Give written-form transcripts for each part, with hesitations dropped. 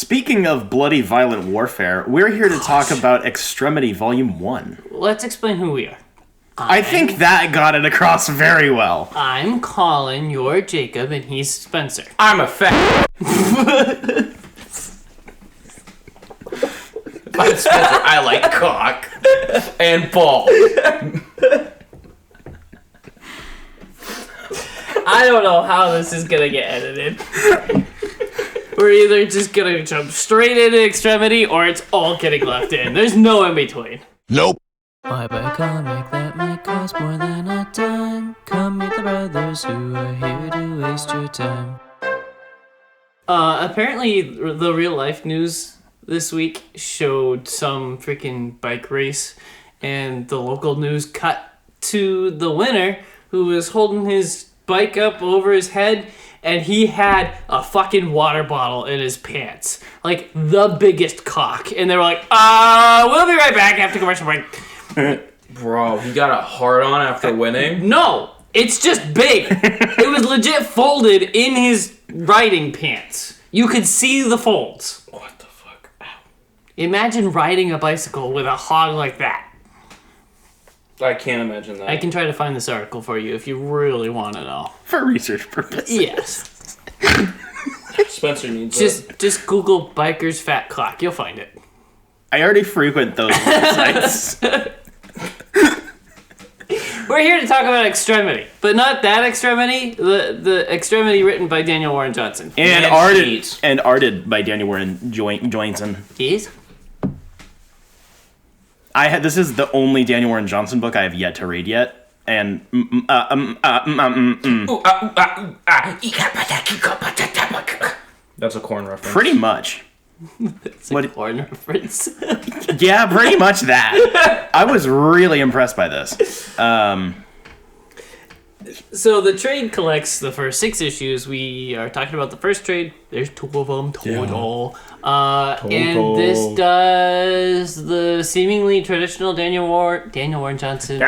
Speaking of bloody violent warfare, we're here to talk about Extremity Volume 1. Let's explain who we are. I think that got it across very well. I'm Collin, you're Jacob, and he's Spencer. I'm a fat. I'm Spencer. I like cock and balls. I don't know how this is gonna get edited. We're either just gonna jump straight into Extremity, or it's all getting left in. There's no in between. Nope. Why buy a comic that might cost more than a dime? Come meet the brothers who are here to waste your time. Apparently the real life news this week showed some freaking bike race, and the local news cut to the winner, who was holding his bike up over his head, and he had a fucking water bottle in his pants. Like, the biggest cock. And they were like, we'll be right back after commercial break. Bro, he got a hard on after winning? No, it's just big. It was legit folded in his riding pants. You could see the folds. What the fuck? Ow. Imagine riding a bicycle with a hog like that. I can't imagine that. I can try to find this article for you if you really want to know. For research purposes. Yes. Spencer needs it. Just Google bikers fat cock. You'll find it. I already frequent those websites. We're here to talk about Extremity, but not that Extremity. The Extremity written by Daniel Warren Johnson. And arted by Daniel Warren Johnson. Is? This is the only Daniel Warren Johnson book I have yet to read yet, and That's a corn reference. pretty much. It's a corn reference. Yeah, pretty much that. I was really impressed by this. So the trade collects the first 6 issues. We are talking about the first trade. There's 2 of them total. And this does the seemingly traditional Daniel Warren Johnson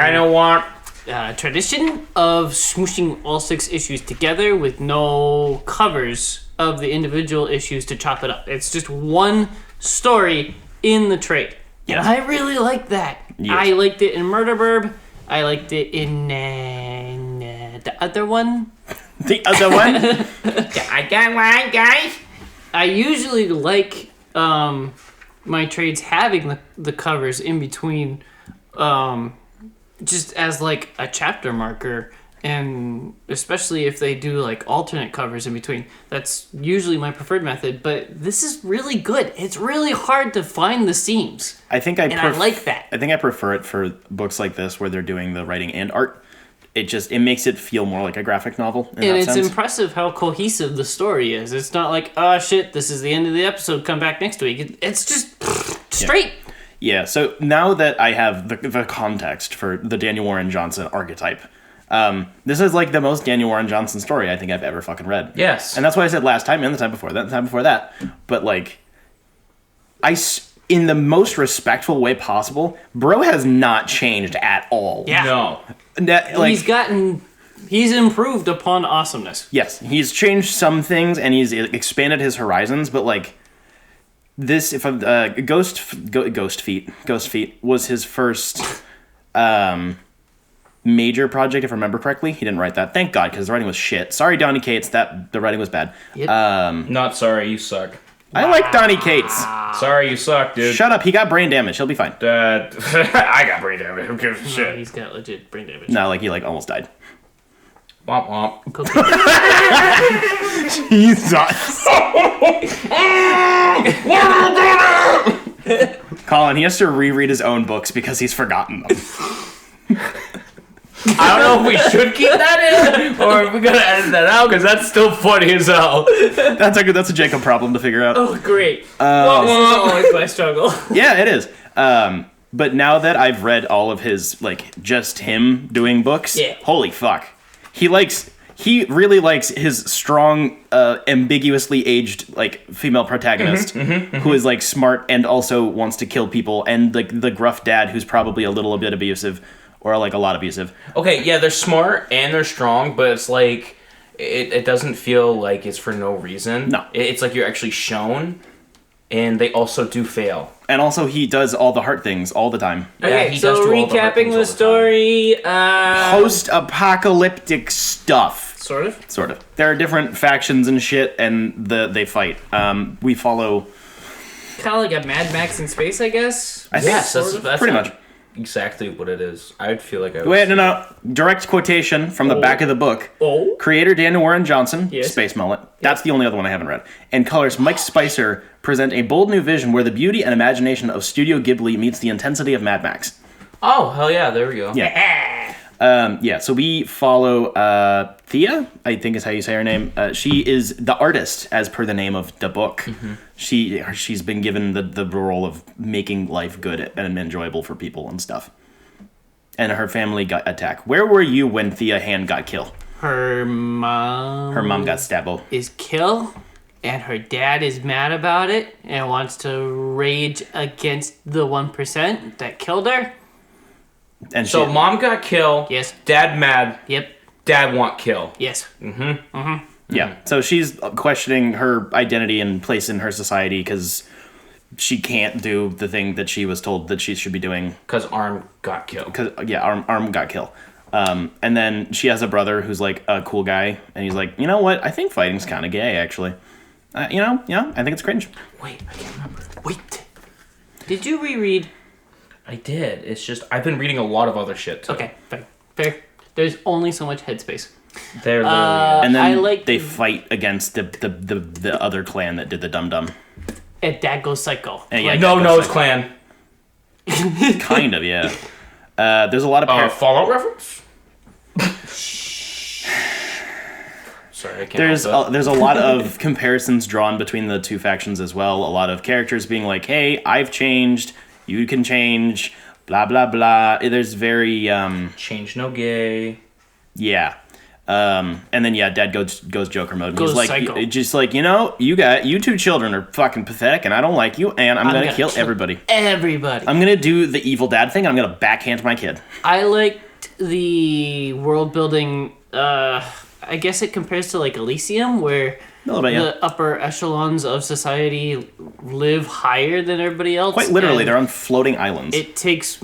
tradition of smooshing all 6 issues together with no covers of the individual issues to chop it up. It's just one story in the trade. Yes. And I really like that. Yes. I liked it in Murder Burb. I liked it in the other one. The other one? I got one, guys. I usually like my trades having the covers in between, just as like a chapter marker, and especially if they do like alternate covers in between. That's usually my preferred method, but this is really good. It's really hard to find the seams. I like that. I think I prefer it for books like this where they're doing the writing and art. It makes it feel more like a graphic novel in that sense. Impressive how cohesive the story is. It's not like, oh shit, this is the end of the episode, come back next week. It's just straight. Yeah, so now that I have the context for the Daniel Warren Johnson archetype, this is like the most Daniel Warren Johnson story I think I've ever fucking read. Yes. And that's what I said last time and the time before that and the time before that. But like, in the most respectful way possible, bro has not changed at all. Yeah. No. He's improved upon awesomeness. Yes, he's changed some things and he's expanded his horizons, but like this, if Ghost Feet was his first major project, if I remember correctly. He didn't write that. Thank God, because the writing was shit. Sorry, Donny Cates, the writing was bad. Yep. Not sorry, you suck. I like Donny Cates. Sorry, you suck, dude. Shut up, he got brain damage. He'll be fine. I got brain damage. Who gives a shit? He's got legit brain damage. No, like he almost died. Womp womp. Jesus. Collin, he has to reread his own books because he's forgotten them. I don't know if we should keep that in or if we're gonna edit that out because that's still funny as hell. That's a Jacob problem to figure out. Oh, great. This is always my struggle. Yeah, it is. But now that I've read all of his, like, just him doing books, holy fuck. He really likes his strong, ambiguously aged, like, female protagonist who is, like, smart and also wants to kill people, and, like, the gruff dad who's probably a little bit abusive, or, like, a lot abusive. Okay, yeah, they're smart and they're strong, but it's like, it doesn't feel like it's for no reason. No. It's like you're actually shown And they also do fail. And also, he does all the heart things all the time. Okay, he so does do all the hard recapping things all the the time. story, Post-apocalyptic stuff. sort of. Sort of. There are different factions and shit, and they fight. We follow... Kind of like a Mad Max in space, I guess. I think Yes, that's pretty much. exactly what it is. I would feel like I would Wait, no. Direct quotation from the back of the book. Oh. Creator Daniel Warren Johnson, Yes. Space Mullet. That's the only other one I haven't read. And colors Mike Spicer present a bold new vision where the beauty and imagination of Studio Ghibli meets the intensity of Mad Max. Oh, hell yeah, there we go. Yeah. So we follow Thea, I think is how you say her name. She is the artist, as per the name of the book. Mm-hmm. She's been given the role of making life good and enjoyable for people and stuff. And her family got attacked. Where were you when Thea Hand got killed? Her mom Got stabbed. is killed, and her dad is mad about it and wants to rage against the 1% that killed her. And So mom got killed. Yes. Dad mad. Yep. Dad want kill. Yes. Yeah, so she's questioning her identity and place in her society because she can't do the thing that she was told that she should be doing. Because Arm got killed. Arm got killed. And then she has a brother who's like a cool guy, and he's like, you know what? I think fighting's kind of gay, actually. I think it's cringe. Wait, I can't remember. Wait. Did you reread? I did. It's just, I've been reading a lot of other shit, too. Okay, fair. There's only so much headspace. They're literally... And then I they fight against the other clan that did the dum-dum. And Dad goes psycho. And yeah, No Dad Nose goes Clan. psycho. Kind of, yeah. There's a lot of... Fallout reference? Sorry, I can't help There's a lot of comparisons drawn between the two factions as well. A lot of characters being like, hey, I've changed, you can change, blah, blah, blah. There's very... Change no gay. Yeah. And then Dad goes Joker mode. And Goes he's like, psycho. just like, you two children are fucking pathetic, and I don't like you, and I'm gonna kill everybody. Everybody. I'm gonna do the evil dad thing. And I'm gonna backhand my kid. I liked the world building. I guess it compares to like Elysium, where A little bit, yeah. the upper echelons of society live higher than everybody else. Quite literally, and they're on floating islands. it takes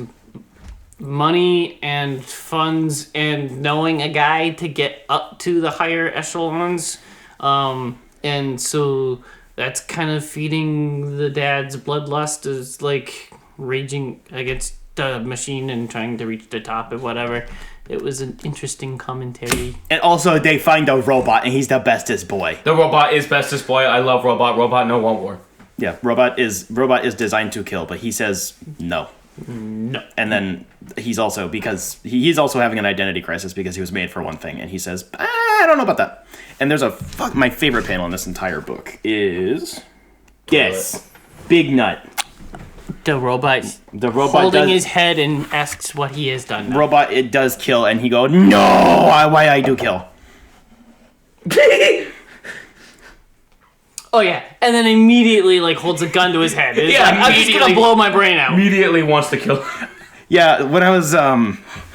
money and funds and knowing a guy to get up to the higher echelons. And so that's kind of feeding the dad's bloodlust, is like raging against the machine and trying to reach the top and whatever. It was an interesting commentary. And also, they find a robot, and he's the bestest boy. The robot is bestest boy. I love robot. Robot, no want war. Yeah, robot is designed to kill, but he says no. No. And then he's also having an identity crisis because he was made for one thing, and he says, I don't know about that. And there's my favorite panel in this entire book is Big Nut. The robot holding his head and asks what he has done now. Robot, it does kill, and he goes, no, why I do kill. Oh yeah, and then immediately like holds a gun to his head. It's like, I'm just gonna blow my brain out. Immediately wants to kill. Yeah, when I was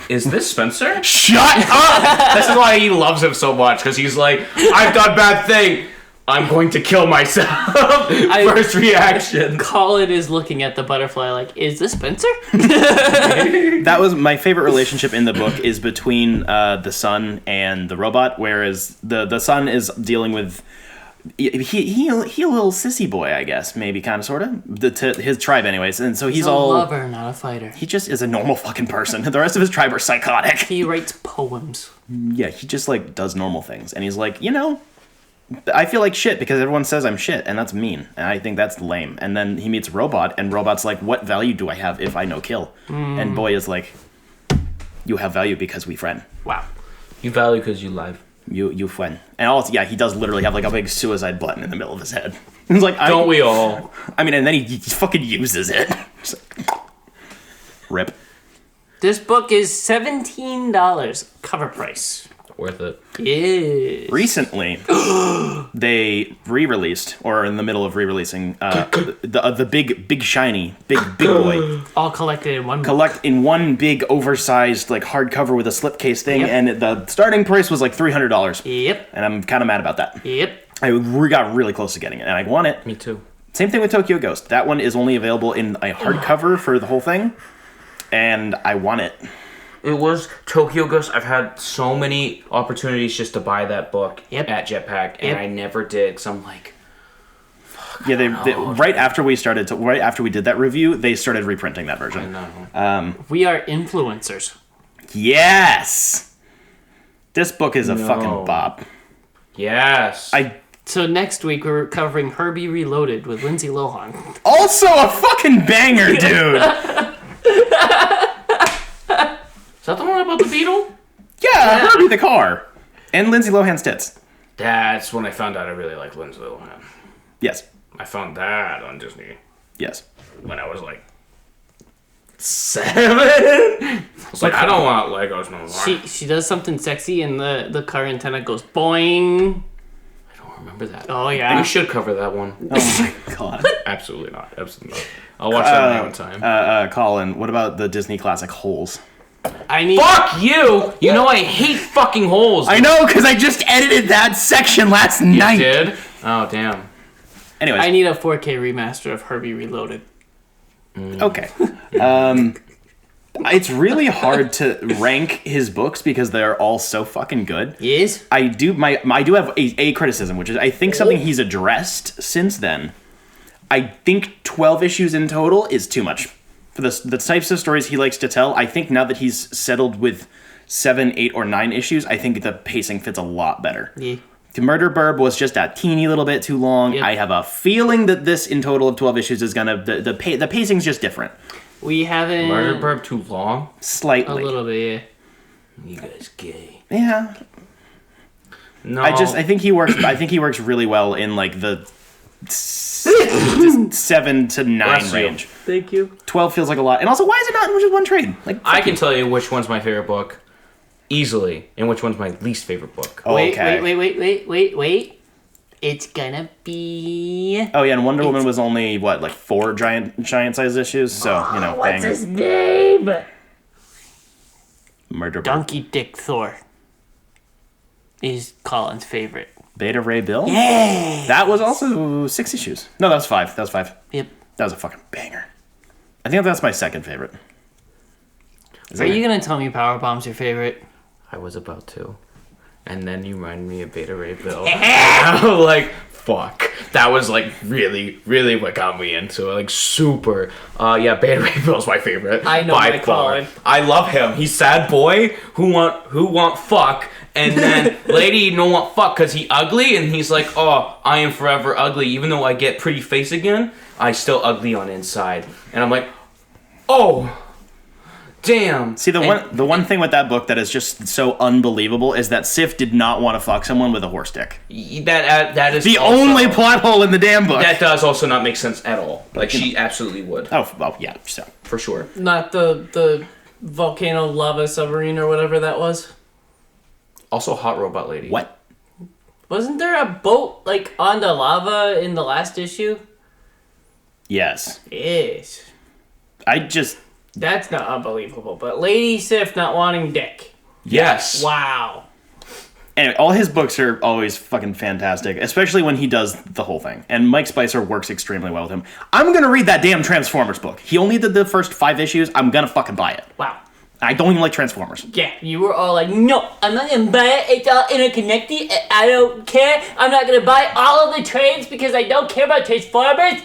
Is this Spencer? shut up. This is why he loves him so much, because he's like, I've done bad thing. I'm going to kill myself. First reaction. Collin is looking at the butterfly like, is this Spencer? That was my favorite relationship in the book, is between the son and the robot, whereas the son is dealing with he a little sissy boy, I guess, maybe, kind of, sort of, to his tribe anyways, and so he's a all lover, not a fighter. he just is a normal fucking person. The rest of his tribe are psychotic. He writes poems. Yeah, he just like does normal things, and he's like, I feel like shit because everyone says I'm shit, and that's mean, and I think that's lame. And then he meets Robot, and Robot's like, what value do I have if I no kill? And Boy is like, you have value because we friend. Wow. You value because you live. You friend. And also, yeah, he does literally have like a big suicide button in the middle of his head. He's like, Don't we all? I mean, and then he fucking uses it. Rip. This book is $17 cover price. Worth it. Yeah. Recently, they re-released, or are in the middle of re-releasing, the big shiny, big boy. All collected in one book. Collect in one big oversized like hardcover with a slipcase thing, Yep. and the starting price was like $300. Yep. And I'm kind of mad about that. Yep. I got really close to getting it, and I want it. Me too. Same thing with Tokyo Ghost. That one is only available in a hardcover for the whole thing, and I want it. It was Tokyo Ghost. I've had so many opportunities just to buy that book Yep. at Jetpack, and I never did. Because I'm like, Yeah, they right after we did that review, they started reprinting that version. I know. We are influencers. Yes, this book is a fucking bop. Yes. So next week we're covering Herbie Reloaded with Lindsay Lohan. Also a fucking banger, dude. Is that the one about the beetle? Yeah, Herbie the car, and Lindsay Lohan's tits. That's when I found out I really liked Lindsay Lohan. Yes. I found that on Disney Yes. when I was like 7. I was like, I don't want Legos no more. She does something sexy and the car antenna goes boing. I don't remember that. Oh yeah. We should cover that one. Oh my god. Absolutely not. Absolutely not. I'll watch that on my own time. Colin, what about the Disney classic Holes? I need Fuck you! You know I hate fucking holes. I know, because I just edited that section last night. did? Oh, damn. Anyways. I need a 4K remaster of Herbie Reloaded. Okay. It's really hard to rank his books because they're all so fucking good. Yes? I do have a criticism, which is I think something he's addressed since then. I think 12 issues in total is too much. For the types of stories he likes to tell, I think now that he's settled with 7, 8, or 9 issues, I think the pacing fits a lot better. Yeah. The Murder Burb was just a teeny little bit too long. Yep. I have a feeling that this, in total of 12 issues, is gonna the pacing's just different. We haven't... Murder Burb too long? A Slightly. little bit, You guys gay. Yeah. No. I think he works really well in like the 7 to 9 Bless you. range. Thank you. 12 feels like a lot. And also, why is it not in just one trade? Like, I can tell you which one's my favorite book easily, and which one's my least favorite book. okay. Wait. It's gonna be... Oh yeah, and Wonder Woman was only what, like 4 giant sized issues. So What's banger. his name? Murder Burb. Donkey Dick Thor is Colin's favorite. Beta Ray Bill. Yeah. That was also 6 issues. No, that was 5. That was 5. Yep. That was a fucking banger. I think that's my second favorite. Are you gonna tell me Powerbomb's your favorite? I was about to. And then you reminded me of Beta Ray Bill. I'm like, fuck. That was like really, really what got me into it. Like super. Yeah, Beta Ray Bill's my favorite. I know by my far. Colin. I love him. He's sad boy who want fuck. And then lady no want fuck because he ugly. And he's like, oh, I am forever ugly. Even though I get pretty face again, I still ugly on inside. And I'm like, oh. Damn. See, the one thing with that book that is just so unbelievable is that Sif did not want to fuck someone with a horse dick. That is The also, only plot hole in the damn book. That does also not make sense at all. Like she absolutely would. Oh yeah, so. For sure. Not the volcano lava submarine or whatever that was. Also hot robot lady. What? Wasn't there a boat like on the lava in the last issue? Yes. Yes. That's not unbelievable, but Lady Sif not wanting dick. Yes. Wow. Anyway, all his books are always fucking fantastic, especially when he does the whole thing. And Mike Spicer works extremely well with him. I'm gonna read that damn Transformers book. He only did the first 5 issues. I'm gonna fucking buy it. Wow. I don't even like Transformers. Yeah, you were all like, no, I'm not gonna buy it. It's all interconnected. I don't care. I'm not gonna buy all of the trades because I don't care about Transformers.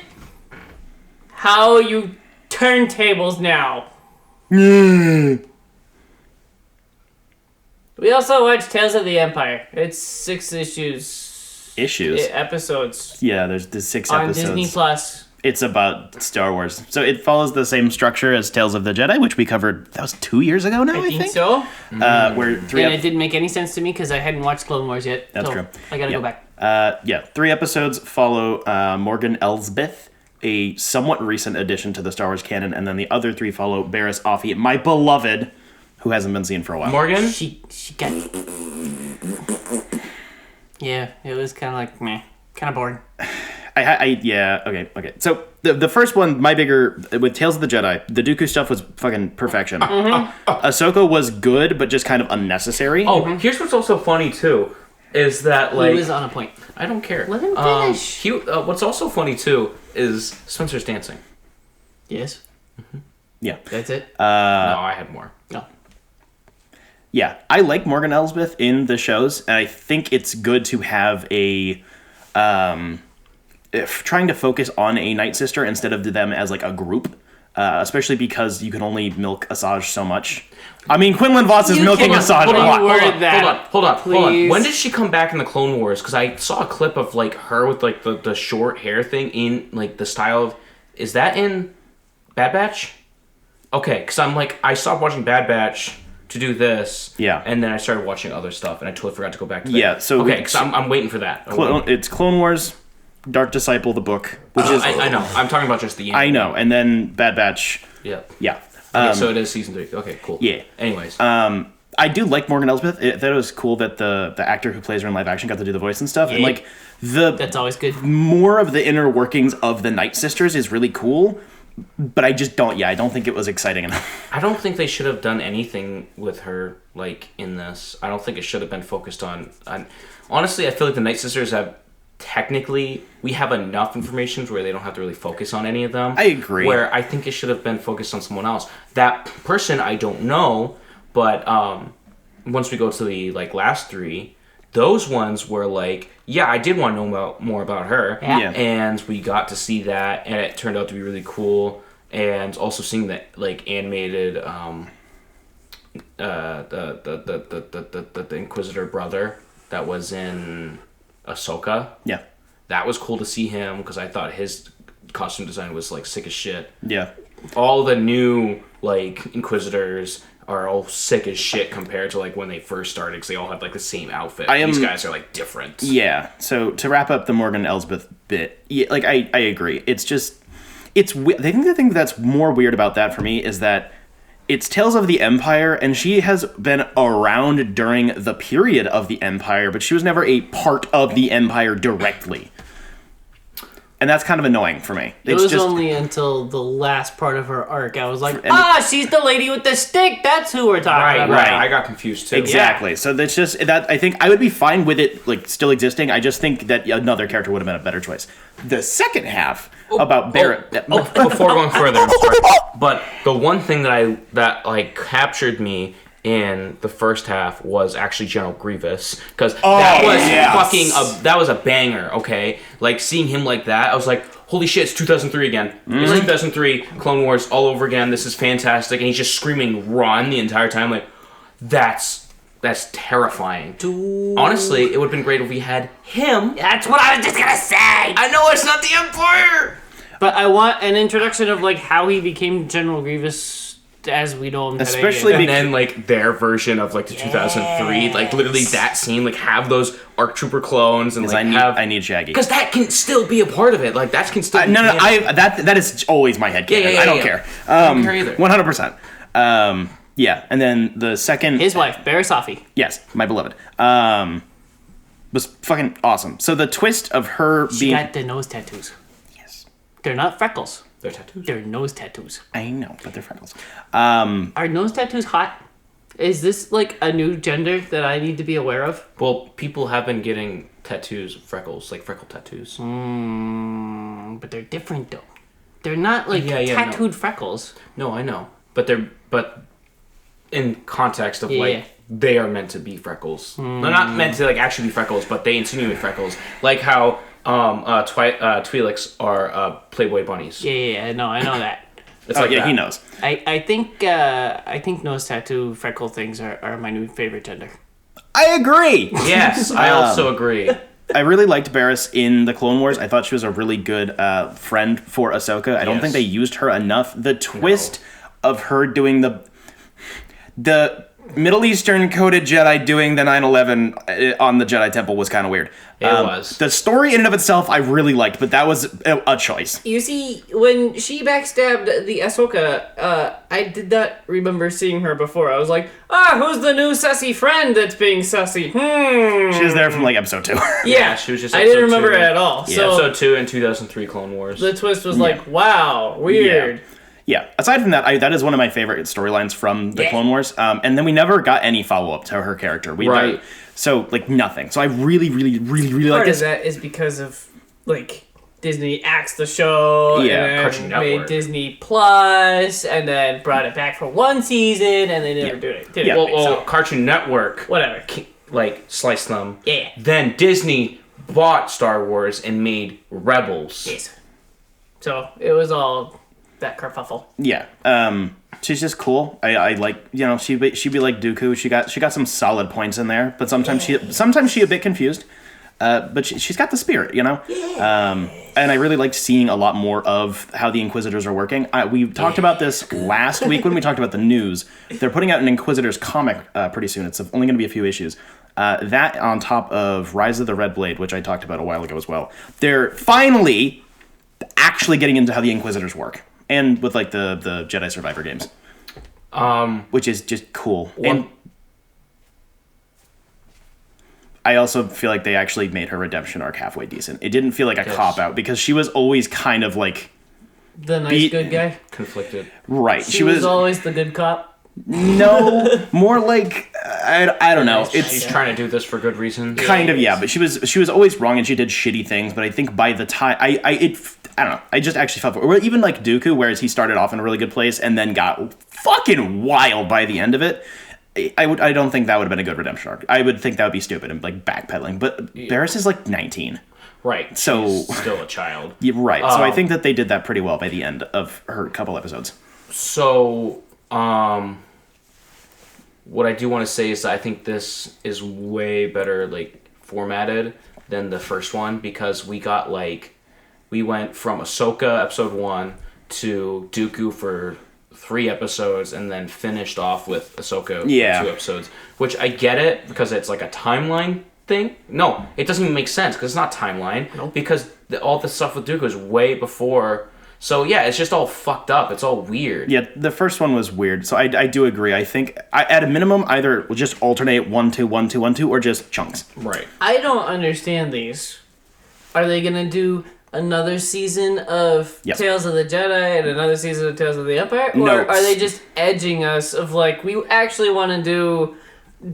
How you turntables now. We also watched Tales of the Empire. It's 6 issues. Episodes. Yeah, there's 6 on episodes. Disney Plus. It's about Star Wars. So it follows the same structure as Tales of the Jedi, which we covered, that was 2 years ago now, I think? So. Where 3 And it didn't make any sense to me because I hadn't watched Clone Wars yet. That's so true. I gotta go back. 3 episodes follow Morgan Elsbeth, a somewhat recent addition to the Star Wars canon, and then the other 3 follow Barriss Offee, my beloved, who hasn't been seen for a while. Morgan? She got... Yeah, it was kind of like, meh. Kind of boring. Okay. So the first one, my bigger, with Tales of the Jedi, the Dooku stuff was fucking perfection. Ahsoka was good, but just kind of unnecessary. Oh, here's what's also funny too. is that He like was on a point. I don't care. Let him finish. What's also funny too is Spencer's dancing. Yes. Yeah. That's it. No, I had more. No. Yeah, I like Morgan Elsbeth in the shows, and I think it's good to have a trying to focus on a Night Sister instead of them as like a group, especially because you can only milk Asajj so much. I mean, Quinlan Voss is milking Asajj a lot. Hold on. When did she come back in the Clone Wars? Because I saw a clip of like her with like the short hair thing in like the style of. Is that in Bad Batch? Okay, because I stopped watching Bad Batch to do this. Yeah. And then I started watching other stuff, and I totally forgot to go back to that. Yeah. So okay, because I'm waiting for that. It's Clone Wars, Dark Disciple, the book, which is I know. I'm talking about just the. I know, and then Bad Batch. Yeah. Yeah. Okay, so it is season 3. Okay, cool. Yeah. Anyways. I do like Morgan Elsbeth. I thought it was cool that the actor who plays her in live action got to do the voice and stuff. And like that's always good. More of the inner workings of the Night Sisters is really cool. But I just don't. Yeah, I don't think it was exciting enough. I don't think they should have done anything with her like in this. I don't think it should have been focused on. Honestly, I feel like the Night Sisters have we have enough information where they don't have to really focus on any of them. I agree. Where I think it should have been focused on someone else. That person I don't know, but once we go to the like last 3, those ones were like, yeah, I did want to know more about her. Yeah. And we got to see that, and it turned out to be really cool. And also seeing that like animated the Inquisitor brother that was in Ahsoka. Yeah. That was cool to see him because I thought his costume design was like sick as shit. Yeah. All the new like Inquisitors are all sick as shit compared to like when they first started because they all had like the same outfit. These guys are like different. Yeah. So to wrap up the Morgan Elsbeth bit, like I agree. It's just I think the thing that's more weird about that for me is that it's Tales of the Empire, and she has been around during the period of the Empire, but she was never a part of the Empire directly. And that's kind of annoying for me. It was only until the last part of her arc I was like, she's the lady with the stick. That's who we're talking about. Right. I got confused too. Exactly. Yeah. So that's just that. I think I would be fine with it like still existing. I just think that another character would have been a better choice. The second half about Barrett. Before going further, I'm sorry, but the one thing that captured me in the first half was actually General Grievous, because that was a banger. Okay, like seeing him like that, I was like, holy shit, it's 2003 again. It's 2003 Clone Wars all over again. This is fantastic, and he's just screaming "run" the entire time. Like that's terrifying. Dude. Honestly, it would have been great if we had him. That's what I was just gonna say. I know it's not the Empire, but I want an introduction of like how he became General Grievous as we know him today. Especially and then like their version of like the 2003, like literally that scene, like have those ARC Trooper clones and like I need Shaggy, because that can still be a part of it. Like that can still that is always my headcanon. I don't care. I don't care either. 100%. Yeah, and then the second... His wife, Barisafi. Yes, my beloved. Was fucking awesome. So the twist of her She got the nose tattoos. Yes. They're not freckles. They're tattoos. They're nose tattoos. I know, but they're freckles. Are nose tattoos hot? Is this like a new gender that I need to be aware of? Well, people have been getting tattoos, freckles, like freckle tattoos. But they're different though. They're not like tattooed freckles. No, I know. But in context of like they are meant to be freckles. They're not meant to like actually be freckles, but they insinuate freckles. Like how Twi'leks are Playboy bunnies. Yeah, no, I know that. It's like he knows. I think nose tattoo freckle things are my new favorite gender. I agree. Yes, I also agree. I really liked Barriss in the Clone Wars. I thought she was a really good friend for Ahsoka. I don't think they used her enough. The twist of her doing the Middle Eastern coded Jedi doing the 9/11 on the Jedi Temple was kind of weird. It was. The story in and of itself I really liked, but that was a choice. You see, when she backstabbed the Ahsoka, I did not remember seeing her before. I was like, who's the new sussy friend that's being sussy? She was there from like episode 2. Yeah, she was just. I didn't remember it at all. Yeah. So episode 2 in 2003 Clone Wars. The twist was like, wow, weird. Yeah. Aside from that, that is one of my favorite storylines from the Clone Wars. And then we never got any follow-up to her character. So like nothing. So I really like Part this. of that is because of like Disney axed the show, Yeah, and Cartoon then made Network. Disney Plus, and then brought it back for one season, and they never did it. Yeah. Well, Cartoon Network, Whatever. like, sliced them. Yeah. Then Disney bought Star Wars and made Rebels. Yes. So it was all that kerfuffle. Yeah. She's just cool. I like, you know, she'd be like Dooku. She got some solid points in there, but sometimes she a bit confused. But she's got the spirit, you know? And I really liked seeing a lot more of how the Inquisitors are working. We talked about this last week when we talked about the news. They're putting out an Inquisitors comic pretty soon. It's only going to be a few issues. That on top of Rise of the Red Blade, which I talked about a while ago as well. They're finally actually getting into how the Inquisitors work. And with, like, the Jedi Survivor games. Which is just cool. And I also feel like they actually made her redemption arc halfway decent. It didn't feel like a cop-out, because she was always kind of, like... The nice good guy? Conflicted. Right. She was always the good cop? No, more like... I don't know. She's trying to do this for good reason. Kind of, yeah. But she was always wrong, and she did shitty things. But I think by the time... I don't know. I just actually felt... Or even like Dooku, whereas he started off in a really good place and then got fucking wild by the end of it. I don't think that would have been a good redemption arc. I would think that would be stupid and like backpedaling. But Barriss is like 19. Right. So... She's still a child. Yeah, right. So I think that they did that pretty well by the end of her couple episodes. So, what I do want to say is that I think this is way better, like, formatted than the first one, because we went from Ahsoka episode 1 to Dooku for 3 episodes, and then finished off with Ahsoka for 2 episodes. Which I get it, because it's like a timeline thing. No, it doesn't even make sense, because it's not timeline. Nope. Because all the stuff with Dooku is way before... So, yeah, it's just all fucked up. It's all weird. Yeah, the first one was weird. So I do agree. I think, at a minimum, either we'll just alternate 1, 2, 1, 2, 1, 2, or just chunks. Right. I don't understand these. Are they going to do another season of Tales of the Jedi and another season of Tales of the Empire? Or No. are they just edging us of, like, we actually want to do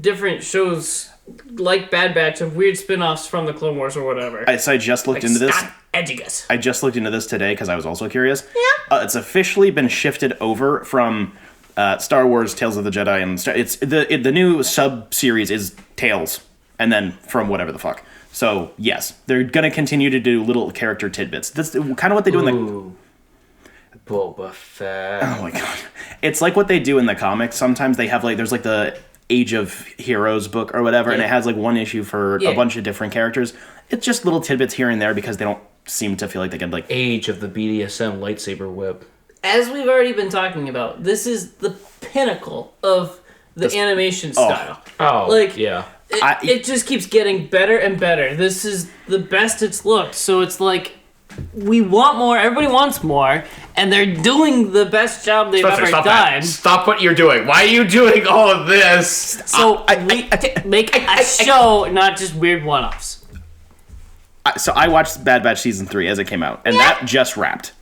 different shows like Bad Batch of weird spin-offs from the Clone Wars or whatever? So I just looked into this. Stop edging us. I just looked into this today because I was also curious. Yeah. It's officially been shifted over from Star Wars Tales of the Jedi, and it's the new sub-series is Tales, and then from whatever the fuck. So, yes, they're going to continue to do little character tidbits. That's kind of what they do in the... Boba Fett. Oh my god. It's like what they do in the comics. Sometimes they have, like, there's, like, the Age of Heroes book or whatever, and it has, like, one issue for a bunch of different characters. It's just little tidbits here and there because they don't seem to feel like they can, like... Age of the BDSM lightsaber whip. As we've already been talking about, this is the pinnacle of the animation style. Oh, like, yeah. It just keeps getting better and better. This is the best it's looked. So it's like, we want more, everybody wants more, and they're doing the best job they've ever done. That. Stop what you're doing. Why are you doing all of this? So make a show, not just weird one-offs. So I watched Bad Batch Season 3 as it came out, and that just wrapped.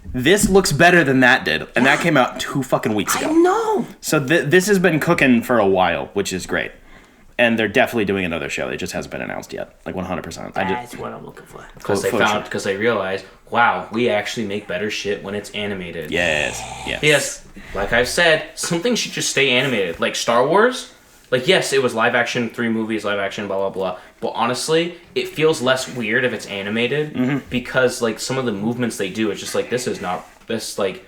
This looks better than that did, and that came out 2 fucking weeks ago. I know! So this has been cooking for a while, which is great. And they're definitely doing another show. It just hasn't been announced yet. Like 100%. That's what I'm looking for. Because I realized, wow, we actually make better shit when it's animated. Yes. Yes, like I've said, something should just stay animated. Like Star Wars, like yes, it was live action, 3 movies, live action, blah, blah, blah. But honestly, it feels less weird if it's animated because like some of the movements they do, it's just like, this is not, this like...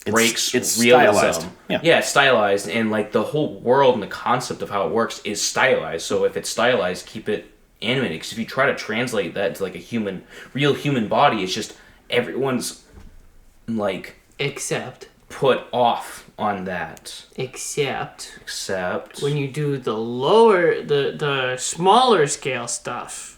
breaks it's realism. stylized. Yeah, it's stylized, and like the whole world and the concept of how it works is stylized. So if it's stylized, keep it animated. Because if you try to translate that to like a real human body, it's just everyone's like Except put off on that. Except when you do the smaller scale stuff.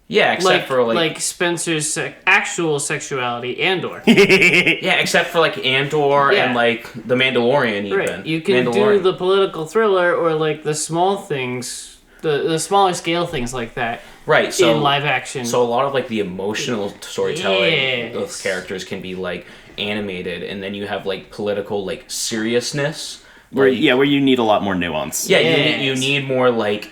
Yeah, except for like Spencer's actual sexuality, Andor. Yeah, except for like Andor and like the Mandalorian even. Right. You can do the political thriller or like the small things, the smaller scale things like that. Right. So in live action. So a lot of like the emotional storytelling of characters can be like animated, and then you have like political like seriousness. Where you need a lot more nuance. Yeah, you need more like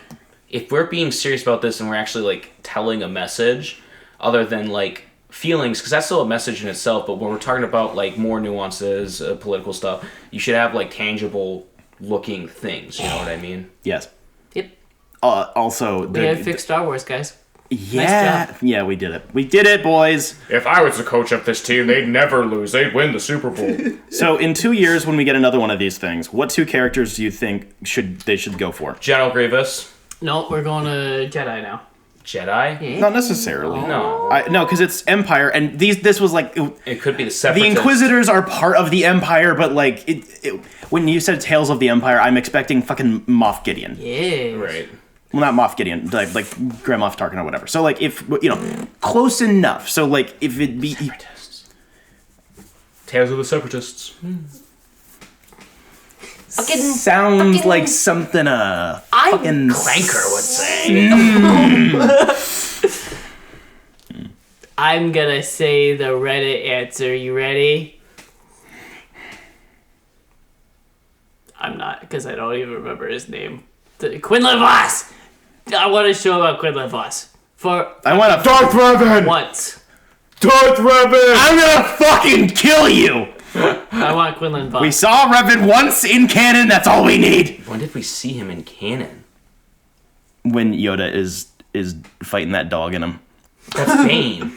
if we're being serious about this and we're actually like telling a message other than like feelings, because that's still a message in itself, but when we're talking about like more nuances, political stuff, you should have like tangible looking things, you know what I mean? Yes. Yep. Also, We had fixed Star Wars, guys. Yeah, Nice job. yeah, we did it. We did it, boys. If I was the coach of this team, they'd never lose. They'd win the Super Bowl. So in 2 years, when we get another one of these things, what 2 characters do you think they should go for? General Grievous. No, we're going to Jedi now. Jedi? Yeah. Not necessarily. No. No, because it's Empire, and this was like It could be the the Separatists. Inquisitors are part of the Empire, but like when you said Tales of the Empire, I'm expecting fucking Moff Gideon. Yeah. Right. Well, not Moff Gideon, like Grand Moff Tarkin or whatever. So like if close enough. So like if it be Separatists. Tales of the Separatists. sounds like something fucking Clanker would say. I'm gonna say the Reddit answer. You ready? I'm not, because I don't even remember his name. Quinlan Voss! I want to show about Quinlan Voss. I want to Darth Revan. Once. Darth Revan! I'm gonna fucking kill you. I want Quinlan Voss. We saw Revan once in canon. That's all we need. When did we see him in canon? When Yoda is fighting that dog in him. That's Bane.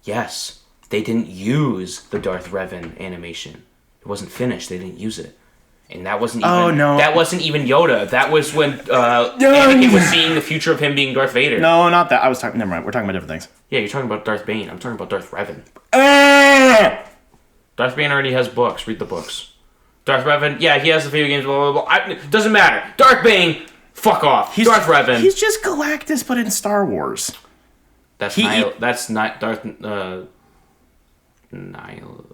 Yes. They didn't use the Darth Revan animation. It wasn't finished. They didn't use it. And that wasn't even... Oh, no. That wasn't even Yoda. That was when Anakin was seeing the future of him being Darth Vader. No, not that. I was talking... Never mind. We're talking about different things. Yeah, you're talking about Darth Bane. I'm talking about Darth Revan. Ah! Darth Bane already has books. Read the books. Darth Revan, yeah, he has the video games, blah, blah, blah. Doesn't matter. Darth Bane, fuck off. Darth Revan. He's just Galactus, but in Star Wars. That's not Darth... Nihilist.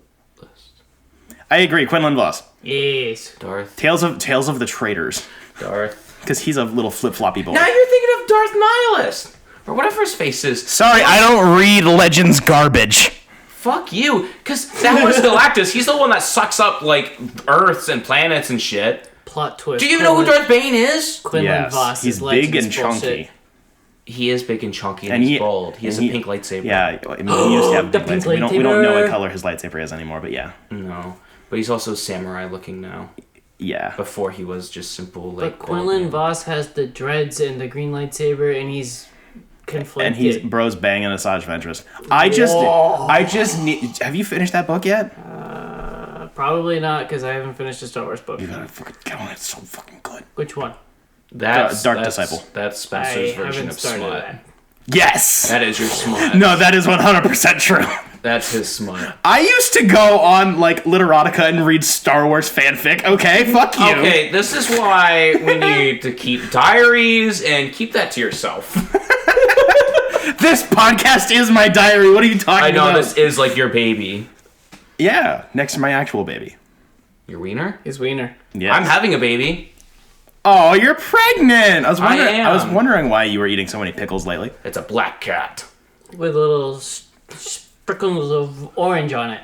I agree. Quinlan Voss. Yes. Darth... Tales of the Traitors. Darth... Because he's a little flip-floppy boy. Now you're thinking of Darth Nihilist. Or whatever his face is. Sorry, I don't read Legends garbage. Fuck you. Because that was Galactus. He's the one that sucks up, like, Earths and planets and shit. Plot twist. Do you know who Darth Bane is? Quinlan Voss he's is big Legends and chunky. bullshit. He is big and chunky and he's bald. He has a pink lightsaber. Yeah, I mean, he used to have a The big pink lightsaber. We don't know lightsaber. what color his lightsaber is anymore, but yeah. No. But he's also samurai looking now. Yeah. Before he was just simple, like... But Quinlan Voss has the dreads and the green lightsaber, and he's conflicted. And he's bro's banging Asajj Ventress. I just need... Have you finished that book yet? Probably not, because I haven't finished a Star Wars book. You gotta fucking get on it. It's so fucking good. Which one? That's Dark Disciple. That's Spencer's I version haven't of started smut. that. Yes! That is your smut. No, that is 100% true. That's his smut. I used to go on, like, Literotica and read Star Wars fanfic. Okay, fuck you. Okay, this is why we need to keep diaries and keep that to yourself. This podcast is my diary. What are you talking about? I know this is like your baby. Yeah, next to my actual baby. Your wiener? His wiener. Yes. I'm having a baby. Oh, you're pregnant. I was am. wondering why you were eating so many pickles lately. It's a black cat. With little sprinkles of orange on it.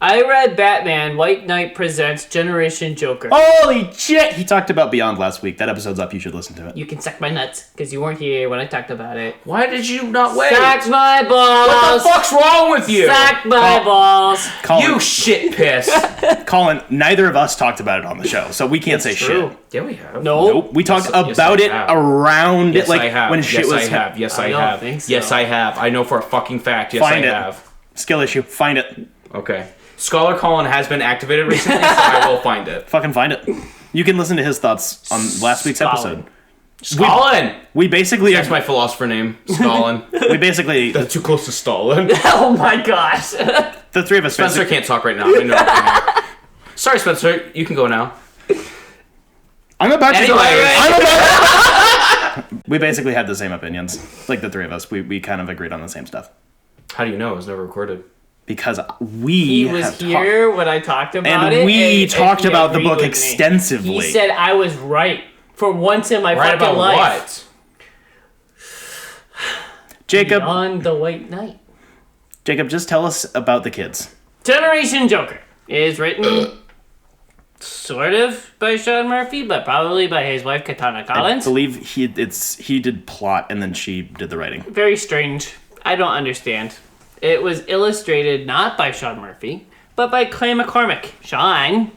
I read Batman White Knight Presents Generation Joker. Holy shit! He talked about Beyond last week. That episode's up. You should listen to it. You can suck my nuts, because you weren't here when I talked about it. Why did you not wait? Suck my balls! What the fuck's wrong with you? Suck my balls! Colin, You shit piss. Colin, neither of us talked about it on the show, so we can't say True. shit. Yeah, we have. No. Nope. We talked Yes, about I it have. around Yes, it, like I have. when shit yes, was. I have. Yes, I I don't have. think so. Yes, I have. I know for a fucking fact. Yes, Find I it. have. Skill issue. Find it. Okay. Scholar Collin has been activated recently, so I will find it. Fucking find it. You can listen to his thoughts on last week's Stalin. episode. Stalin! We basically That's my philosopher name. Stalin. we basically That's too close to Stalin. Oh my gosh! the three of us. Spencer basically- can't talk right now. I know. Sorry, Spencer. You can go now. I'm about to. Anyway. We basically had the same opinions, like the three of us. We kind of agreed on the same stuff How do you know? It was never recorded. because we He was have here when I talked about it. and we talked he about the agreed book with me. extensively. He said I was right for once in my Right fucking about life. what? Jacob, On the White Knight. Jacob, just tell us about the kids. Generation Joker is written Sort of by Sean Murphy, but probably by his wife Katana Collins. I believe he did plot and then she did the writing. Very strange. I don't understand. It was illustrated not by Sean Murphy, but by Clay McCormick. Sean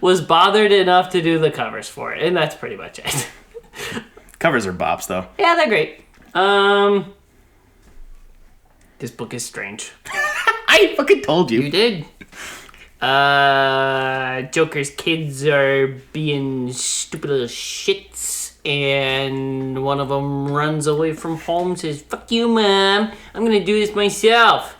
was bothered enough to do the covers for it, and that's pretty much it. Covers are bops, though. Yeah, they're great. This book is strange. I fucking told you. You did. Joker's kids are being stupid little shits, and one of them runs away from home, says, "Fuck you, Mom. I'm gonna do this myself."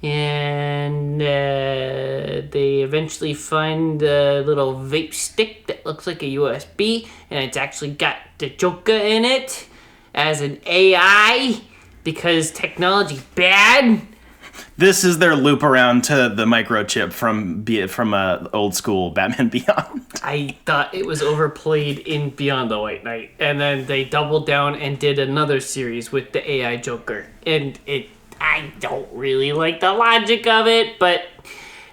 And they eventually find a little vape stick that looks like a USB, and it's actually got the Joker in it as an AI because technology's bad. This is their loop around to the microchip from old school Batman Beyond. I thought it was overplayed in Beyond the White Knight, and then they doubled down and did another series with the AI Joker, and I don't really like the logic of it, but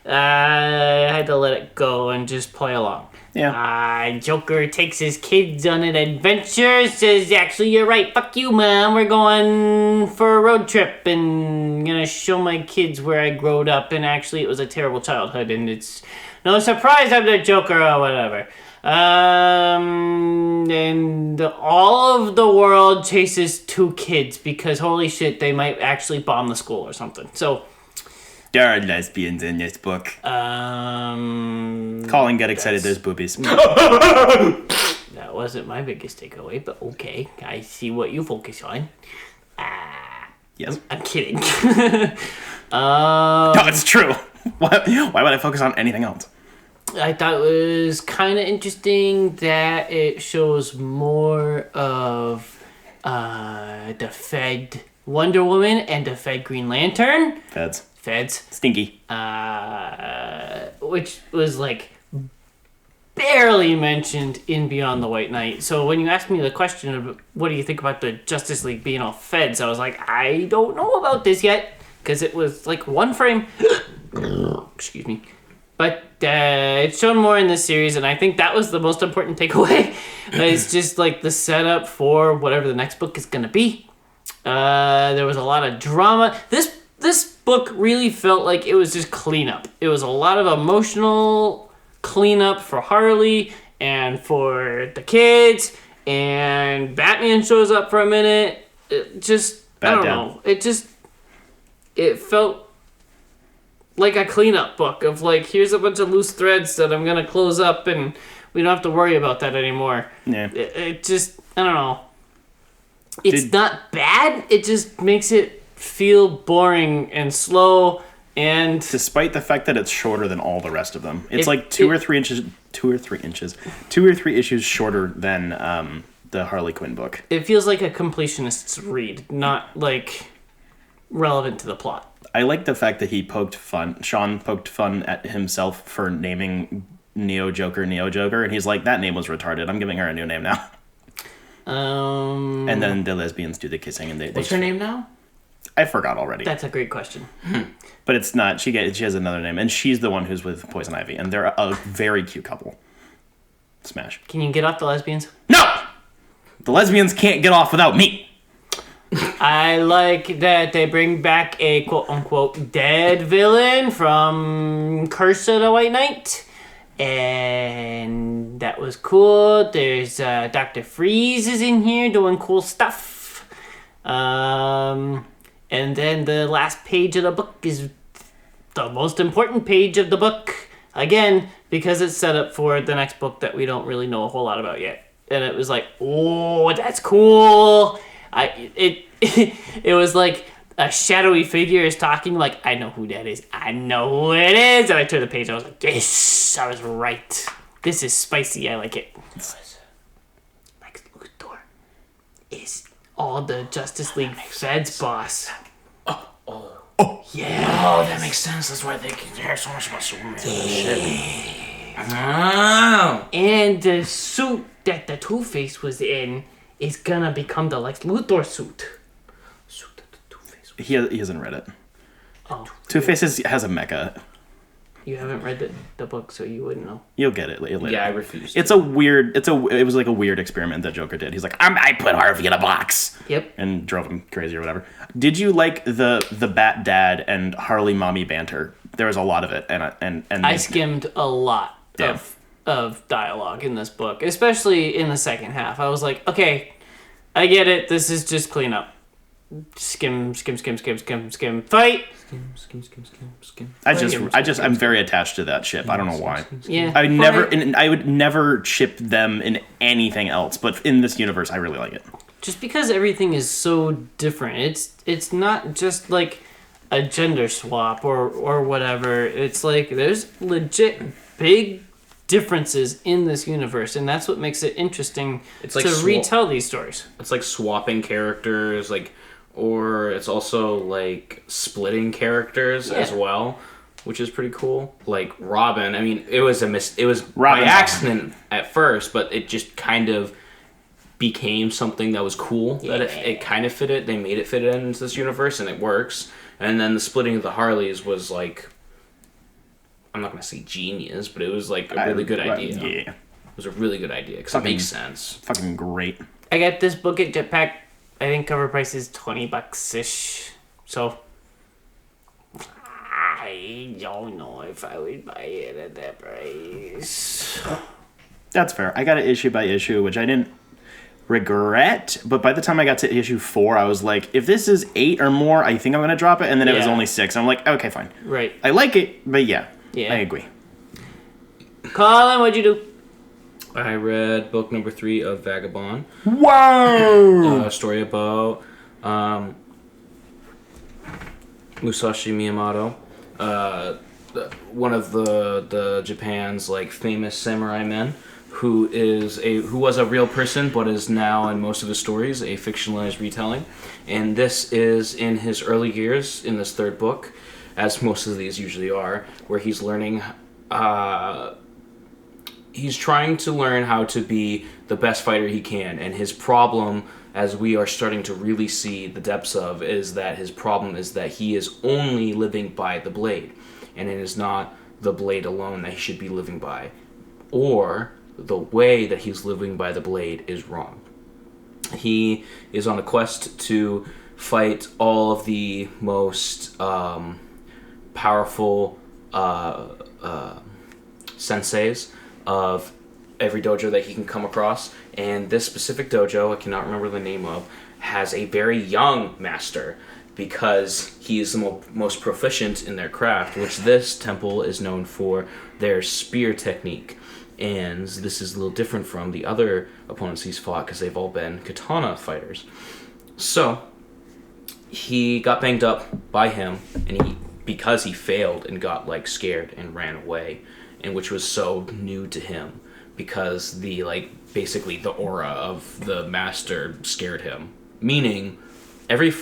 I had to let it go and just play along. Yeah. Joker takes his kids on an adventure, says, "Actually, you're right, fuck you, Mom, we're going for a road trip and gonna show my kids where I growed up, and actually it was a terrible childhood, and it's no surprise I'm the Joker," or whatever. And all of the world chases two kids because holy shit, they might actually bomb the school or something. So there are lesbians in this book. Collin, get excited, there's boobies. That wasn't my biggest takeaway, but okay. I see what you focus on. Yes. I'm kidding. No, it's true. Why would I focus on anything else? I thought it was kind of interesting that it shows more of the Fed Wonder Woman and the Fed Green Lantern. Feds. Stinky. Which was like barely mentioned in Beyond the White Knight. So when you asked me the question of what do you think about the Justice League being all feds, I was like, I don't know about this yet. Because it was like one frame. Excuse me. But it's shown more in this series, and I think that was the most important takeaway. It's just like the setup for whatever the next book is going to be. There was a lot of drama. This book really felt like it was just cleanup. It was a lot of emotional cleanup for Harley and for the kids, and Batman shows up for a minute. It just, I don't know. It felt like a cleanup book of like, here's a bunch of loose threads that I'm gonna close up and we don't have to worry about that anymore. Yeah. It just, I don't know. It's not bad. It just makes it feel boring and slow, and despite the fact that it's shorter than all the rest of them, it's like two or three issues shorter than the Harley Quinn book. It feels like a completionist's read, not like relevant to the plot. I like the fact that Sean poked fun at himself for naming Neo Joker, and he's like, that name was retarded. I'm giving her a new name now. And then the lesbians do the kissing, and what's her name now? I forgot already. That's a great question. But it's not. She has another name, and she's the one who's with Poison Ivy, and they're a very cute couple. Smash. Can you get off the lesbians? No! The lesbians can't get off without me. I like that they bring back a quote-unquote dead villain from Curse of the White Knight. And that was cool. There's Dr. Freeze is in here doing cool stuff. And then the last page of the book is the most important page of the book. Again, because it's set up for the next book that we don't really know a whole lot about yet. And it was like, oh, that's cool. It was like a shadowy figure is talking, like, I know who that is. I know who it is. And I turned the page and I was like, yes, I was right. This is spicy. I like it. Lex Luthor is all the Justice League Feds boss. Oh, yeah. Oh, that makes sense. That's why they care so much about Superman. Oh. And the suit that the Two-Face was in is gonna become the Lex Luthor suit. He hasn't read it. Oh, Two-Face has a mecha. you haven't read the book, so you wouldn't know. You'll get it later. Yeah, I refuse. It's a weird. It was like a weird experiment that Joker did. He's like, I put Harvey in a box. Yep. And drove him crazy or whatever. Did you like the Bat Dad and Harley Mommy banter? There was a lot of it, and I skimmed a lot of dialogue in this book, especially in the second half. I was like, okay, I get it. This is just cleanup. Skim, fight. Skim. I'm very attached to that ship. I don't know why. Yeah. I would never ship them in anything else, but in this universe, I really like it. Just because everything is so different, it's not just like a gender swap or whatever. It's like there's legit big differences in this universe, and that's what makes it interesting to retell these stories. It's like swapping characters, or it's also like splitting characters as well, which is pretty cool. Like Robin, I mean, it was by accident at first, but it just kind of became something that was cool. Yeah. That it kind of fitted. They made it fit into this universe, and it works. And then the splitting of the Harleys was like, I'm not gonna say genius, but it was like a really good idea. Yeah, it was a really good idea because it makes sense. Fucking great. I got this book at Jetpack. I think cover price is $20-ish. So I don't know if I would buy it at that price. That's fair. I got it issue by issue, which I didn't regret, but by the time I got to issue 4, I was like, if this is 8 or more, I think I'm gonna drop it. And then it was only 6. I'm like, okay, fine. Right. I like it, but yeah, I agree. Collin, what'd you do? I read book number 3 of Vagabond. Wow! A story about Musashi Miyamoto, one of the Japan's like famous samurai men, who was a real person but is now in most of his stories a fictionalized retelling. And this is in his early years in this 3rd book, as most of these usually are, where he's learning. He's trying to learn how to be the best fighter he can, and his problem, as we are starting to really see the depths of, is that his problem is that he is only living by the blade, and it is not the blade alone that he should be living by, or the way that he's living by the blade is wrong. He is on a quest to fight all of the most powerful senseis of every dojo that he can come across, and this specific dojo, I cannot remember the name of, has a very young master because he is the most proficient in their craft, which this temple is known for their spear technique. And this is a little different from the other opponents he's fought because they've all been katana fighters. So he got banged up by him, and because he failed and got like scared and ran away, and which was so new to him because basically the aura of the master scared him. Meaning, every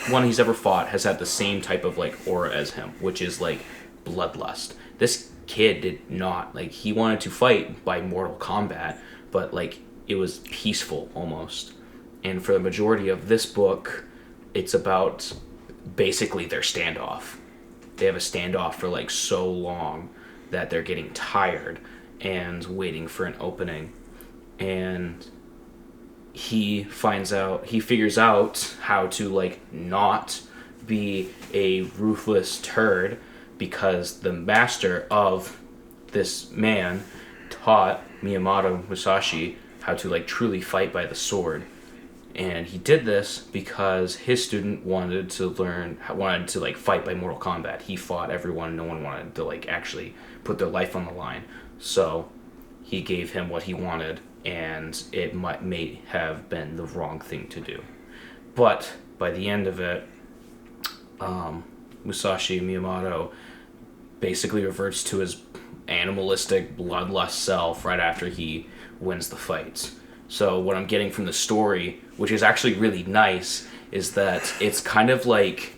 one he's ever fought has had the same type of like aura as him, which is like bloodlust. This kid did not, he wanted to fight by mortal combat, but it was peaceful almost. And for the majority of this book, it's about basically their standoff. They have a standoff for so long that they're getting tired and waiting for an opening. And he figures out how to not be a ruthless turd, because the master of this man taught Miyamoto Musashi how to truly fight by the sword. And he did this because his student wanted to fight by Mortal Kombat. He fought everyone. No one wanted to actually put their life on the line. So he gave him what he wanted, and it may have been the wrong thing to do. But by the end of it, Musashi Miyamoto basically reverts to his animalistic bloodlust self right after he wins the fights. So what I'm getting from the story, which is actually really nice, is that it's kind of like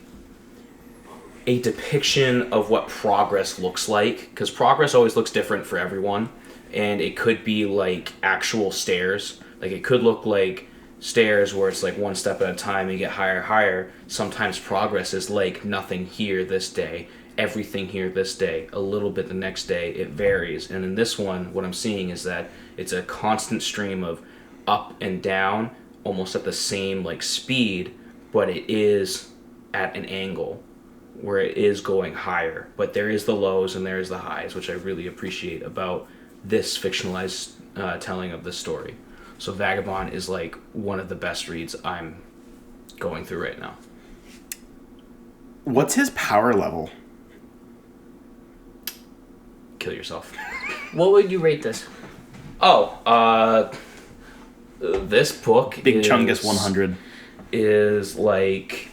a depiction of what progress looks like, because progress always looks different for everyone, and it could be actual stairs. It could look like stairs where it's like one step at a time, you get higher. Sometimes progress is like nothing here this day, everything here this day, a little bit the next day, it varies. And in this one, what I'm seeing is that it's a constant stream of up and down, almost at the same like speed, but it is at an angle where it is going higher. But there is the lows and there is the highs, which I really appreciate about this fictionalized telling of this story. So Vagabond is like one of the best reads I'm going through right now. What's his power level? Kill yourself. What would you rate this? This book Big Chungus 100. is like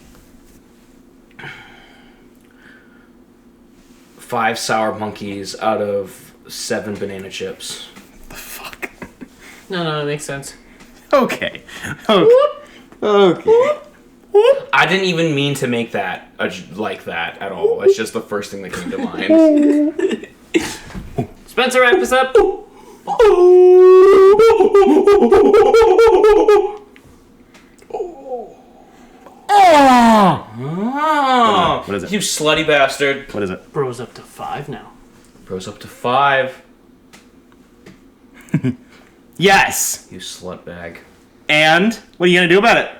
5 sour monkeys out of 7 banana chips. The fuck? No, it makes sense. Okay. Okay. I didn't even mean to make that like that at all. It's just the first thing that came to mind. Spencer, wrap us up. What is it? You slutty bastard. What is it? Bro's up to 5 now. Bro's up to 5. Yes! You slut bag. And what are you gonna do about it?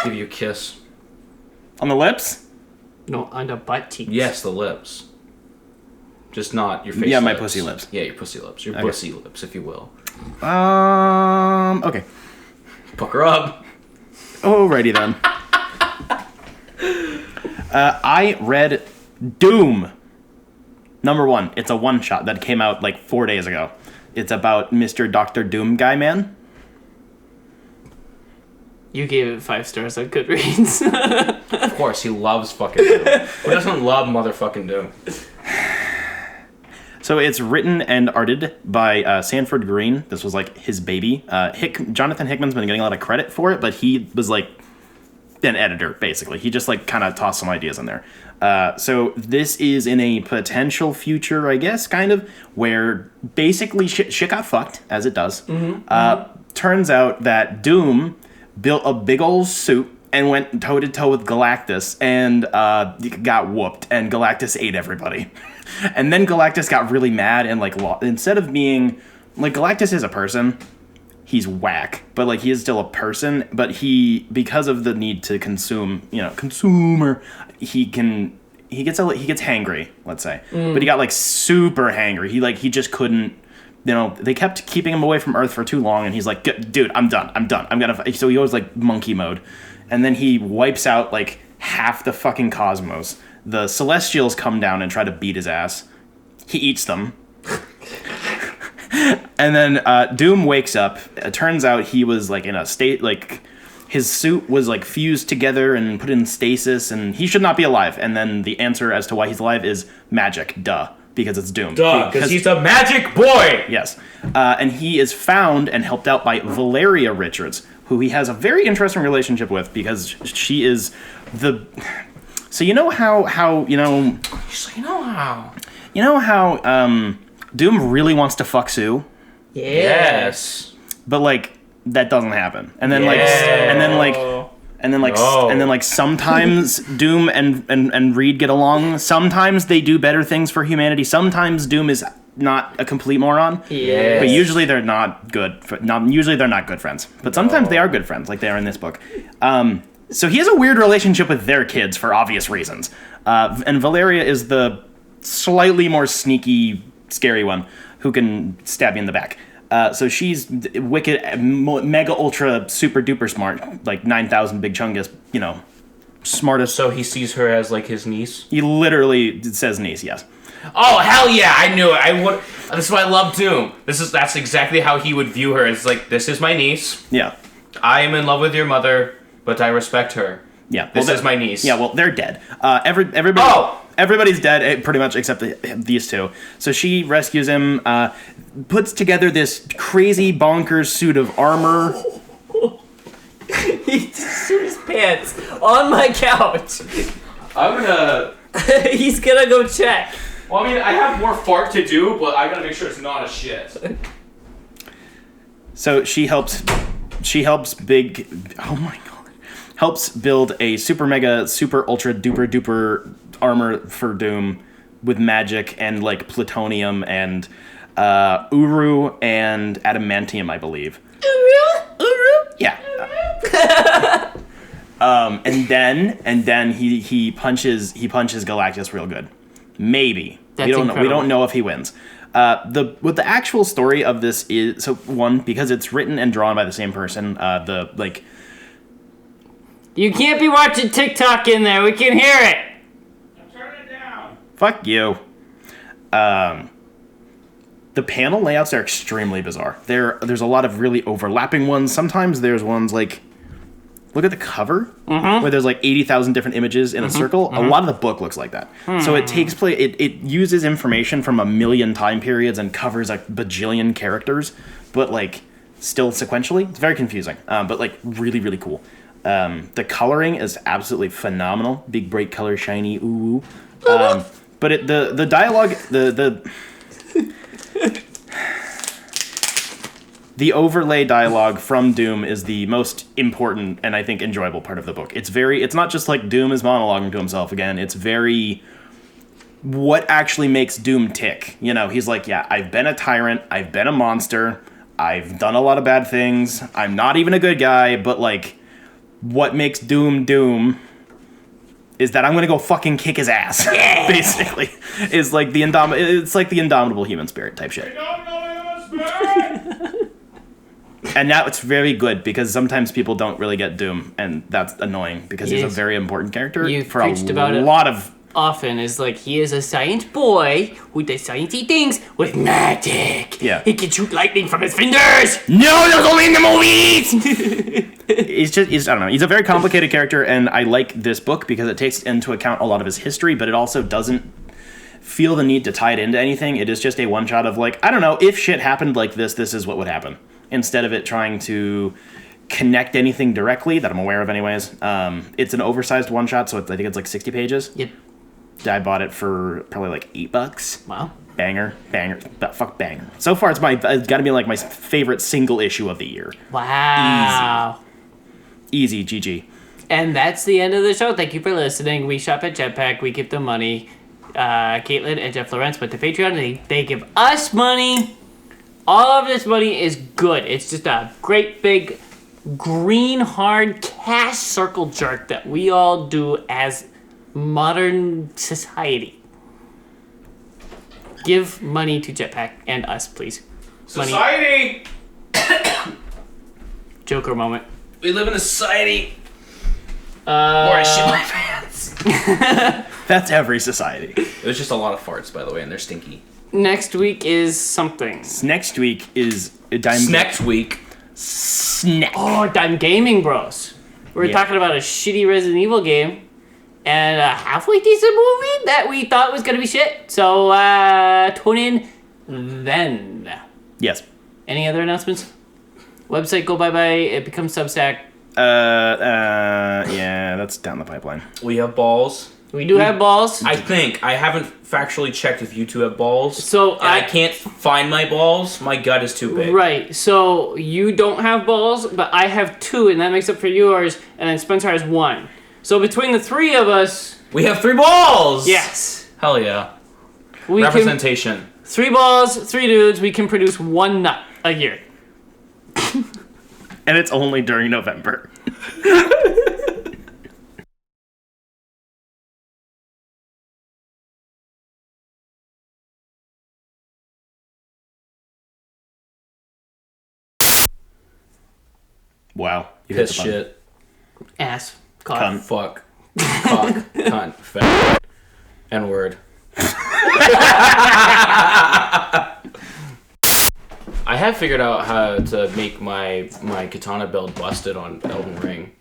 Give you a kiss. On the lips? No, on the butt cheeks. Yes, the lips. Just not your face Yeah, lips. my pussy lips. Yeah, your pussy lips. Your Okay. pussy lips, if you will. Okay. Puck her up. Alrighty then. I read Doom. #1. It's a one-shot that came out like 4 days ago. It's about Mr. Dr. Doom Guy Man. You gave it 5 stars on Goodreads. Of course, he loves fucking Doom. Who doesn't love motherfucking Doom? So it's written and arted by Sanford Green. This was like his baby. Jonathan Hickman's been getting a lot of credit for it, but he was like an editor, basically. He just like kind of tossed some ideas in there. So this is in a potential future, I guess, kind of, where basically shit got fucked, as it does. Turns out that Doom built a big old suit and went toe-to-toe with Galactus and got whooped, and Galactus ate everybody. And then Galactus got really mad and like instead of being like, Galactus is a person, he's whack, but like he is still a person, but he, because of the need to consume, consumer, he gets hangry, let's say. But he got like super hangry. He just couldn't, they kept keeping him away from Earth for too long, and he's like, dude, I'm done. So he goes like monkey mode, and then he wipes out like half the fucking cosmos. The Celestials come down and try to beat his ass. He eats them. And then Doom wakes up. It turns out he was like in a state, like his suit was like fused together and put in stasis, and he should not be alive. And then the answer as to why he's alive is magic. Duh. Because it's Doom. Duh, because he's a magic boy! Yes. And he is found and helped out by Valeria Richards, who he has a very interesting relationship with, because she is the... So you know how Doom really wants to fuck Sue? Yes. But like that doesn't happen. And then sometimes Doom and Reed get along. Sometimes they do better things for humanity. Sometimes Doom is not a complete moron. Yes. But usually they're not good. Usually they're not good friends. But sometimes they are good friends, like they are in this book. So he has a weird relationship with their kids for obvious reasons. And Valeria is the slightly more sneaky, scary one who can stab you in the back. So she's wicked, mega, ultra, super duper smart, like 9,000 big chungus, smartest. So he sees her as like his niece? He literally says niece, yes. Oh, hell yeah, I knew it. That's why I love Doom. That's exactly how he would view her. It's like, this is my niece. Yeah. I am in love with your mother, but I respect her. Yeah. This is my niece. Yeah, well, they're dead. Everybody's dead, pretty much, except these two. So she rescues him, puts together this crazy bonkers suit of armor. He shit his pants on my couch. I'm gonna... He's gonna go check. Well, I mean, I have more fart to do, but I gotta make sure it's not a shit. So she helps she helps helps build a super mega super ultra duper duper armor for Doom with magic and like plutonium and uru and adamantium, I believe. Uru? Yeah. And then he punches Galactus real good. Maybe. We don't know if he wins. What the actual story of this is, so one, because it's written and drawn by the same person, You can't be watching TikTok in there. We can hear it. Turn it down. Fuck you. The panel layouts are extremely bizarre. There's a lot of really overlapping ones. Sometimes there's ones like, look at the cover, where there's like 80,000 different images in a circle. A lot of the book looks like that. So it takes place, it uses information from a million time periods and covers a bajillion characters, but like still sequentially. It's very confusing, but like really, really cool. The coloring is absolutely phenomenal. Big, bright color, shiny, ooh. But the dialogue, the overlay dialogue from Doom is the most important and I think enjoyable part of the book. It's not just like Doom is monologuing to himself again. It's very what actually makes Doom tick. You know, he's like, yeah, I've been a tyrant. I've been a monster. I've done a lot of bad things. I'm not even a good guy, but like what makes Doom Doom is that I'm gonna go fucking kick his ass. Yeah! Basically, it's like the indomitable human spirit type shit. And now it's very good because sometimes people don't really get Doom, and that's annoying because he's a very important character. You've for preached a about it lot of often. Is like he is a science boy who does sciencey things with magic. Yeah, he can shoot lightning from his fingers. No, those only in the movies. I don't know. He's a very complicated character, and I like this book because it takes into account a lot of his history, but it also doesn't feel the need to tie it into anything. It is just a one shot of like, I don't know, if shit happened like this is what would happen. Instead of it trying to connect anything directly that I'm aware of anyways. It's an oversized one shot, so I think it's like 60 pages. Yep. I bought it for probably like $8. Wow. Banger. Fuck banger. So far it's gotta be like my favorite single issue of the year. Wow. Easy, GG. And that's the end of the show. Thank you for listening. We shop at Jetpack. We give them money. Caitlin and Jeff Lawrence went to Patreon. They give us money. All of this money is good. It's just a great big green hard cash circle jerk that we all do as modern society. Give money to Jetpack and us, please. Society! Joker moment. We live in a society where I shit my pants. That's every society. It was just a lot of farts, by the way, and they're stinky. Next week is something. Next week is Next week. Snack. Oh, Dime Gaming Bros. We're talking about a shitty Resident Evil game and a halfway decent movie that we thought was gonna be shit. So tune in then. Yes. Any other announcements? Website go bye. It becomes Substack. Yeah, that's down the pipeline. We have balls. We do have balls. I think. I haven't factually checked if you two have balls. So I can't find my balls. My gut is too big. Right. So you don't have balls, but I have 2, and that makes up for yours, and then Spencer has 1. So between the 3 of us... We have 3 balls! Yes. Hell yeah. We Representation. 3 balls, 3 dudes, we can produce 1 nut a year. And it's only during November. Wow. Piss shit. Ass. Cock. Cunt. Fuck. Cock. Cunt. Fat. N-word. I have figured out how to make my katana build busted on Elden Ring.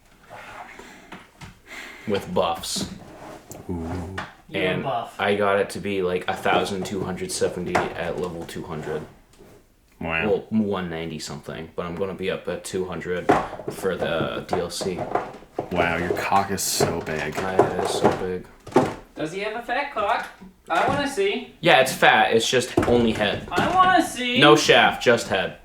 With buffs. Ooh. And I got it to be like 1,270 at level 200. Wow. Well, 190 something, but I'm gonna be up at 200 for the DLC. Wow, your cock is so big. It is so big. Does he have a fat cock? I want to see. Yeah, it's fat. It's just only head. I want to see. No shaft, just head.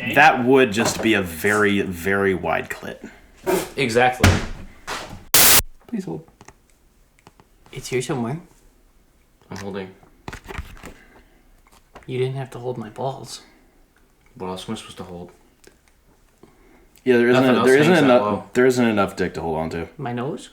Okay. That would just be a very, very wide clit. Exactly. Please hold. It's here somewhere. I'm holding. You didn't have to hold my balls. What else am I supposed to hold? Yeah, Nothing else hangs that low. there isn't enough dick to hold on to. My nose?